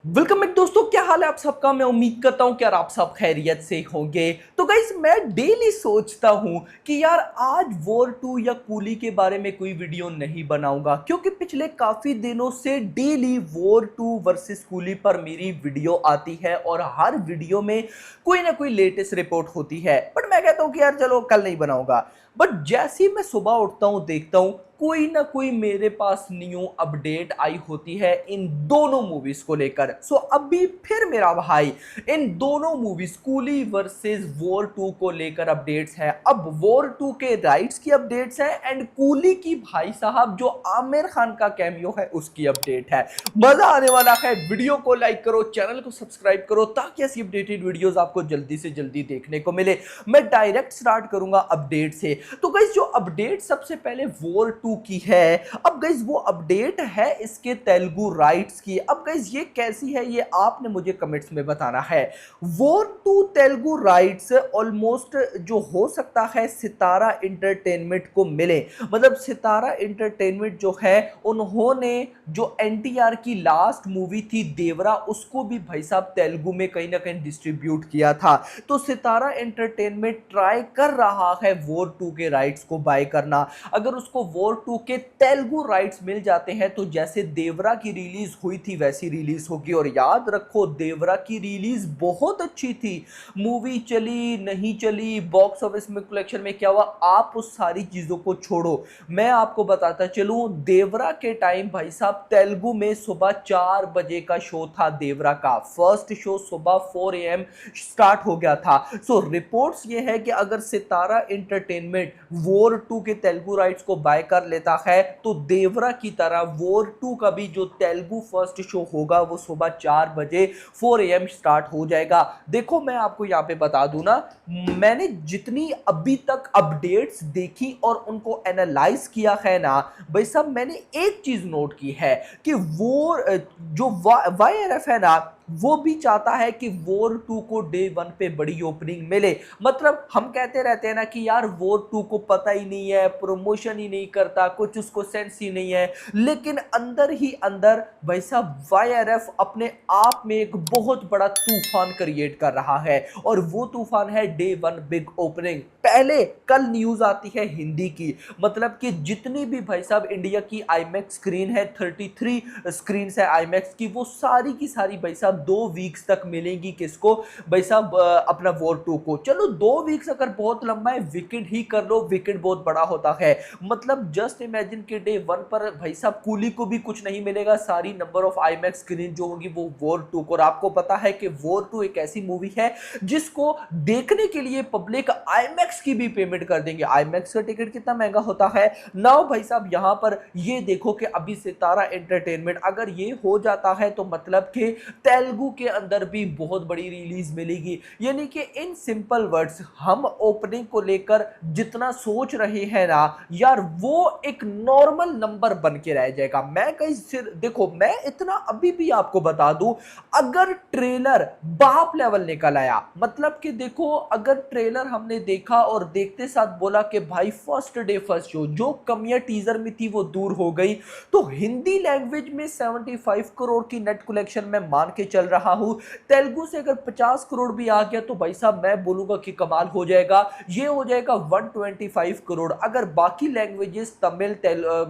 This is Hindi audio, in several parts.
वेलकम बैक दोस्तों, क्या हाल है आप सबका। मैं उम्मीद करता हूं कि यार आप सब खैरियत से होंगे। तो गाइस मैं डेली सोचता हूं कि यार आज वॉर 2 या कूली के बारे में कोई वीडियो नहीं बनाऊंगा, क्योंकि पिछले काफी दिनों से डेली वॉर 2 वर्सेस कूली पर मेरी वीडियो आती है और हर वीडियो में कोई ना कोई लेटेस्ट रिपोर्ट होती है। बट मैं कहता हूं कि यार चलो कल नहीं बनाऊंगा। बट जैसे ही मैं सुबह उठता हूं देखता हूं कोई ना कोई मेरे पास न्यू अपडेट आई होती है इन दोनों मूवीज को लेकर। सो अभी फिर मेरा भाई इन दोनों मूवीज कूली वर्सेस वॉर 2 को लेकर अपडेट्स हैं। अब वॉर 2 के राइट्स की अपडेट्स हैं एंड कूली की भाई साहब जो आमिर खान का कैमियो है उसकी अपडेट है। मजा आने वाला है। वीडियो को लाइक करो, चैनल को सब्सक्राइब करो ताकि ऐसी अपडेटेड वीडियोस आपको जल्दी से जल्दी देखने को मिले। मैं डायरेक्ट स्टार्ट करूंगा अपडेट से। तो गाइस जो अपडेट सबसे पहले वॉर 2 की है, अब गाइस वो अपडेट है इसके तेलुगु राइट्स की। अब गाइस ये कैसी है ये आपने मुझे कमेंट्स में बताना है। वॉर 2 तेलुगु राइट्स ऑलमोस्ट जो हो सकता है सितारा एंटरटेनमेंट को मिले। मतलब सितारा एंटरटेनमेंट जो है उन्होंने जो एनटीआर की लास्ट मूवी थी देवरा उसको भी भाई साहब तेलुगु में कहीं ना कहीं डिस्ट्रीब्यूट किया था। तो सितारा एंटरटेनमेंट ट्राई कर रहा है वॉर 2 के राइट्स को बाय करना। अगर उसको वॉर 2 के तेलुगु राइट्स मिल जाते हैं तो जैसे देवरा की रिलीज हुई थी वैसी रिलीज होगी। और याद रखो देवरा की रिलीज बहुत अच्छी थी। मूवी चली नहीं चली, बॉक्स ऑफिस में कलेक्शन में क्या हुआ, आप उस सारी चीजों को छोड़ो। मैं आपको बताता चलूं देवरा के टाइम भाई साहब तेलुगु में सुबह 4 बजे का शो था। देवरा का फर्स्ट शो सुबह 4 AM स्टार्ट हो गया था। सो रिपोर्ट्स ये है कि अगर सितारा एंटरटेनमेंट वॉर 2 के तेलुगु राइट्स को बाय कर लेता है तो देवरा की तरह वॉर 2 का भी जो तेलुगु फर्स्ट शो होगा वो सुबह 4 बजे 4 AM स्टार्ट हो जाएगा। देखो मैं आपको यहाँ पे बता दूं ना, मैंने जितनी अभी तक अपडेट्स देखी और उनको एनालाइज किया है ना भाई साहब, मैंने एक चीज नोट की है कि वो जो वाईआरएफ है ना वो भी चाहता है कि वॉर 2 को डे 1 पे बड़ी ओपनिंग मिले। मतलब हम कहते रहते हैं ना कि यार वॉर 2 को पता ही नहीं है, प्रमोशन ही नहीं करता, कुछ उसको सेंस ही नहीं है। लेकिन अंदर ही अंदर भाई साहब वाईआरएफ अपने आप में एक बहुत बड़ा तूफान क्रिएट कर रहा है और वो तूफान है डे 1 बिग ओपनिंग। पहले कल न्यूज आती है हिंदी की, मतलब कि जितनी भी भाई साहब इंडिया की आईमैक्स स्क्रीन है 33 स्क्रीन है आईमैक्स की, वो सारी की सारी भाई साहब 2 वीक्स तक मिलेंगी। किसको भाई साहब अपना वॉर 2 को। चलो 2 वीक्स अगर बहुत लंबा है वीकेंड ही कर लो, वीकेंड बहुत बड़ा होता है। मतलब जस्ट इमेजिन के डे 1 पर भाई साहब कूली को भी कुछ नहीं मिलेगा, सारी नंबर ऑफ आईमैक्स स्क्रीन जो होगी वो वॉर 2 को। और आपको पता है कि वॉर 2 एक ऐसी मूवी है जिसको देखने के लिए पब्लिक आईमैक्स की भी पेमेंट कर देंगे। आईमैक्स का टिकट कितना महंगा होता है नाउ भाई साहब। यहां पर ये देखो कि अभी सितारा एंटरटेनमेंट अगर ये हो जाता है तो मतलब कि तेलुगु के अंदर भी बहुत बड़ी रिलीज मिलेगी। यानी कि इन सिंपल वर्ड्स हम ओपनिंग को लेकर जितना सोच रहे हैं ना यार वो एक नॉर्मल नंबर बन के रह जाएगा। मैं कहीं सिर देखो, मैं इतना अभी भी आपको बता दूं, अगर ट्रेलर बाप लेवल निकल आया, मतलब कि देखो अगर ट्रेलर हमने देखा और देखते साथ बोला कि भाई फर्स्ट डे फर्स्ट शो, जो कमियां टीजर में थी वो दूर हो गई, तो हिंदी लैंग्वेज में 75 करोड़ की नेट कलेक्शन में मान के चल रहा हूं। तेलुगु से अगर 50 करोड़ भी आ गया तो भाई साहब मैं बोलूंगा कि कमाल हो जाएगा। ये हो जाएगा 125 करोड़। अगर बाकी लैंग्वेजेस तमिल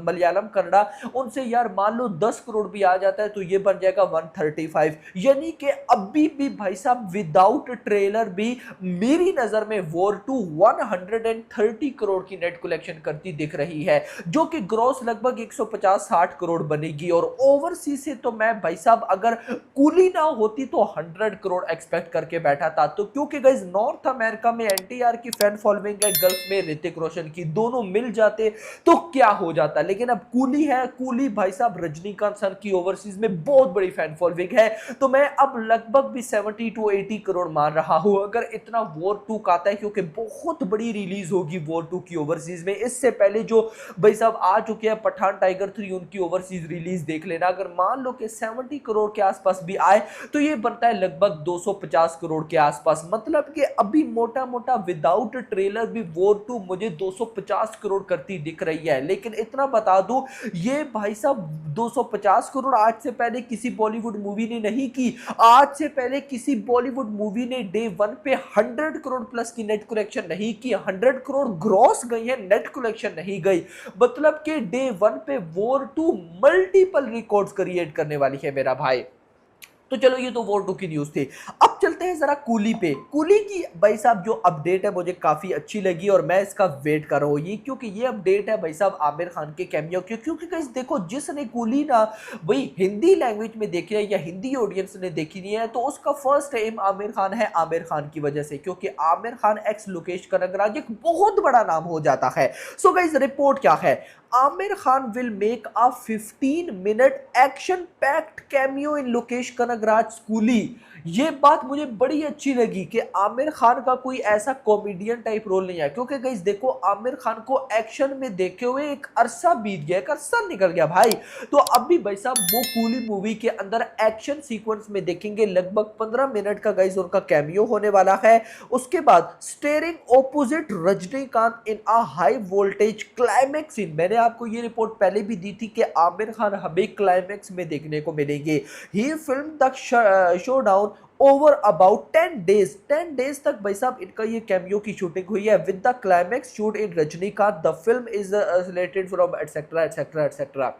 मलयालम कन्नड़ा उनसे यार मान लो 10 करोड़ भी आ जाता है तो ये बन जाएगा 135। यानी कि अभी भी भाई साहब विदाउट ट्रेलर भी मेरी नजर में वॉर 2 130 करोड़ की नेट कलेक्शन करती दिख रही है, जो कि ग्रॉस लगभग 150-60 करोड़ बनेगी। और ओवरसीज से तो मैं भाई साहब अगर कूली ना होती तो 100 करोड़ एक्सपेक्ट करके बैठा था। तो क्योंकि गाइस नॉर्थ अमेरिका में एनटीआर की फैन फॉलोइंग है, गल्फ में ऋतिक रोशन की, दोनों मिल जाते तो क्या हो जाता। लेकिन अब कूली है, कूली भाई साहब रजनीकांत सर की ओवरसीज में बहुत बड़ी फैन फॉलोइंग है। तो मैं अब लगभग भी 70 to 80 करोड़ मान रहा हूं अगर इतना वॉर 2 का आता है, क्योंकि बहुत बड़ी रिलीज होगी वॉर 2 की ओवरसीज में। इससे पहले जो भाई साहब आ चुके हैं पठान टाइगर 3 उनकी ओवरसीज रिलीज देख लेना, अगर मान लो कि 70 करोड़ के आसपास भी आए जाए तो ये बनता है लगभग 250 करोड़ के आसपास। मतलब कि अभी मोटा मोटा विदाउट ट्रेलर भी वॉर 2 मुझे 250 करोड़ करती दिख रही है। लेकिन इतना बता दूं, ये भाई साहब 250 करोड़ आज से पहले किसी बॉलीवुड मूवी ने नहीं की। आज से पहले किसी बॉलीवुड मूवी ने डे वन पे 100 करोड़ प्लस की नेट कलेक्शन नहीं की। 100 करोड़ ग्रॉस गई है, नेट कलेक्शन नहीं गई। मतलब कि डे वन पे वॉर 2 मल्टीपल रिकॉर्ड्स क्रिएट करने वाली है मेरा भाई। तो चलो ये तो वॉर 2 की न्यूज थी। अब चलते हैं जरा कूली पे। कूली की भाई साहब जो अपडेट है मुझे काफी अच्छी लगी और मैं इसका वेट कर रहा हूँ ये, क्योंकि ये अपडेट है भाई साहब आमिर खान के कैमियो की। क्योंकि गाइस देखो, जिसने कूली ना वही हिंदी लैंग्वेज में देखी है या हिंदी ऑडियंस ने देखी नहीं है, तो उसका फर्स्ट एम आमिर खान है, आमिर खान की वजह से। क्योंकि आमिर खान एक्स लोकेश कनगराज एक बहुत बड़ा नाम हो जाता है। सो गाइस रिपोर्ट क्या है, Aamir Khan will make a 15-minute action-packed cameo in Lokesh Kanagaraj coolie. ये बात मुझे बड़ी अच्छी लगी कि आमिर खान का कोई ऐसा कॉमेडियन टाइप रोल नहीं है। क्योंकि गाइस देखो, आमिर खान को एक्शन में देखे हुए एक अरसा बीत गया, एक अरसा निकल गया भाई। तो अब भी भाई साहब वो कूली मूवी के अंदर एक्शन सीक्वेंस में देखेंगे। लगभग 15 मिनट का गाइस उनका कैमियो होने वाला है। उसके बाद starring opposite Rajinikanth in a high voltage climax scene. मैंने आपको ये रिपोर्ट पहले भी दी थी कि आमिर खान हमें क्लाइमेक्स में देखने को मिलेंगे। He film the show down over about 10 days तक भाई साहब इनका ये कैमियो की शूटिंग हुई है with the climax shoot in Rajinikanth. The film is related from etcetera etcetera etcetera.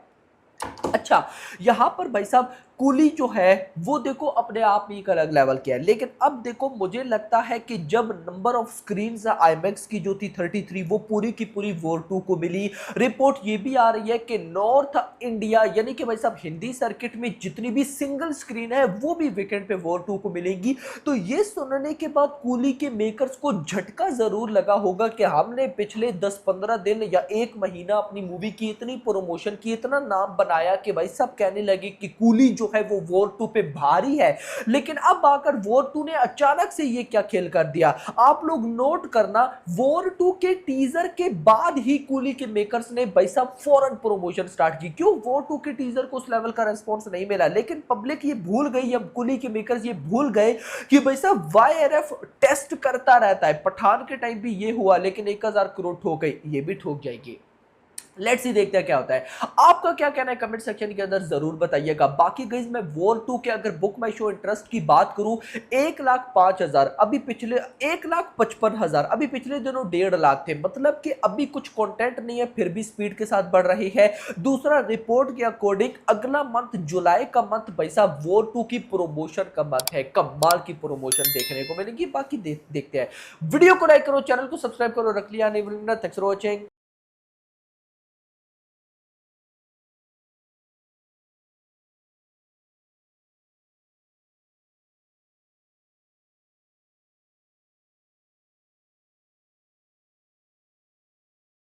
अच्छा, यहां पर भाई साहब कूली जो है वो देखो अपने आप में एक अलग लेवल के है। लेकिन अब देखो, मुझे लगता है कि जब नंबर ऑफ स्क्रीन आईमैक्स की जो थी 33 वो पूरी की पूरी वॉर 2 को मिली। रिपोर्ट ये भी आ रही है कि नॉर्थ इंडिया यानी कि भाई साहब हिंदी सर्किट में जितनी भी सिंगल स्क्रीन है वो भी वीकेंड पे वॉर 2 को मिलेगी। तो ये सुनने के बाद कूली के मेकर्स को झटका जरूर लगा होगा कि हमने पिछले 10-15 दिन या एक महीना अपनी मूवी की इतनी प्रमोशन की, इतना नाम बनाया कि भाई साहब कहने लगे कि कूली जो है वो वॉर 2 पे भारी है। लेकिन अब आकर वॉर 2 ने अचानक से ये क्या खेल कर दिया। आप लोग नोट करना, वॉर 2 के टीजर के बाद ही कूली के मेकर्स ने भाई साहब फौरन प्रमोशन स्टार्ट की। क्यों? वॉर 2 के टीजर को उस लेवल का रेस्पॉन्स नहीं मिला। लेकिन पब्लिक ये भूल गई, अब कूली के मेकर्स ये भूल गए कि भाई साहब YRF टेस्ट करता रहता है। पठान के टाइम भी ये हुआ, लेकिन 1000 करोड़ ठोक गई, ये भी ठोक जाएगी। लेट्स सी, देखते हैं क्या होता है। आपका क्या कहना है कमेंट सेक्शन के अंदर जरूर बताइएगा। बाकी गाइस मैं वॉर 2 के अगर बुक माई शो इंटरेस्ट की बात करूं, 1,05,000 अभी पिछले 1,55,000 अभी पिछले दिनों 1.5 लाख थे। मतलब कि अभी कुछ कंटेंट नहीं है फिर भी स्पीड के साथ बढ़ रही है। दूसरा, रिपोर्ट के अकॉर्डिंग अगला मंथ जुलाई का मंथ भाई साहब वॉर 2 की प्रमोशन का मंथ है। कमाल की प्रमोशन देखने को मिलेगी। बाकी देखते हैं। वीडियो को लाइक करो, चैनल को सब्सक्राइब करो, रख लिया नहीं। Thanks for watching.